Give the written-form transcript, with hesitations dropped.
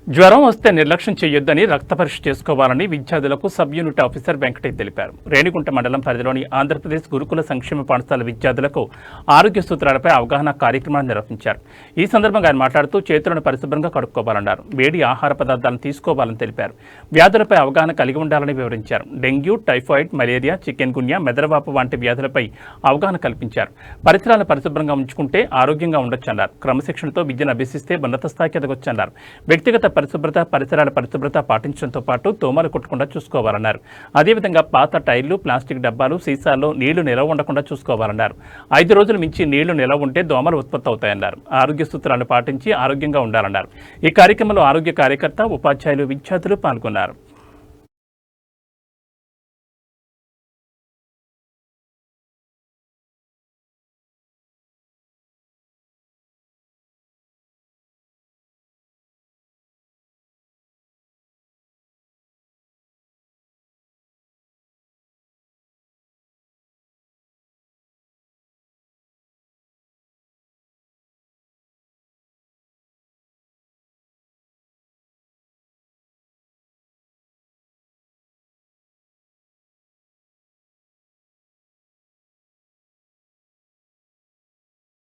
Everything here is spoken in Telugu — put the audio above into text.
జ్వరం వస్తే నిర్లక్ష్యం చేయొద్దని రక్త పరీక్ష చేసుకోవాలని విద్యార్థులకు సబ్ యూనిట్ ఆఫీసర్ వెంకటేష్ తెలిపారు. రేణిగుంట మండలం పరిధిలోని ఆంధ్రప్రదేశ్ గురుకుల సంక్షేమ పాఠశాల విద్యార్థులకు ఆరోగ్య సూత్రాలపై అవగాహన కార్యక్రమాన్ని నిర్వహించారు. ఈ సందర్భంగా ఆయన మాట్లాడుతూ చేతులను పరిశుభ్రంగా కడుక్కోవాలన్నారు. వేడి ఆహార పదార్థాలను తీసుకోవాలని తెలిపారు. వ్యాధులపై అవగాహన కలిగి ఉండాలని వివరించారు. డెంగ్యూ, టైఫాయిడ్, మలేరియా, చికెన్ గున్యా, మెదడువాపు వంటి వ్యాధులపై అవగాహన కల్పించారు. పరిసరాలను పరిశుభ్రంగా ఉంచుకుంటే ఆరోగ్యంగా ఉండొచ్చన్నారు. క్రమశిక్షణతో విద్యను అభ్యసిస్తే ఉన్నత స్థాయికి ఎదగొచ్చన్నారు. వ్యక్తిగత పరిశుభ్రత, పరిసరాల పరిశుభ్రత పాటించడంతో పాటు దోమలు కొట్టకుండా చూసుకోవాలన్నారు. అదేవిధంగా పాత టైర్లు, ప్లాస్టిక్ డబ్బాలు, సీసాల్లో నీళ్లు నిలవ ఉండకుండా చూసుకోవాలన్నారు. 5 రోజుల మించి నీళ్లు నిలవ ఉంటే దోమలు ఉత్పత్తి అవుతాయన్నారు. ఆరోగ్య సూత్రాలను పాటించి ఆరోగ్యంగా ఉండాలన్నారు. ఈ కార్యక్రమంలో ఆరోగ్య కార్యకర్త, ఉపాధ్యాయులు, విద్యార్థులు పాల్గొన్నారు.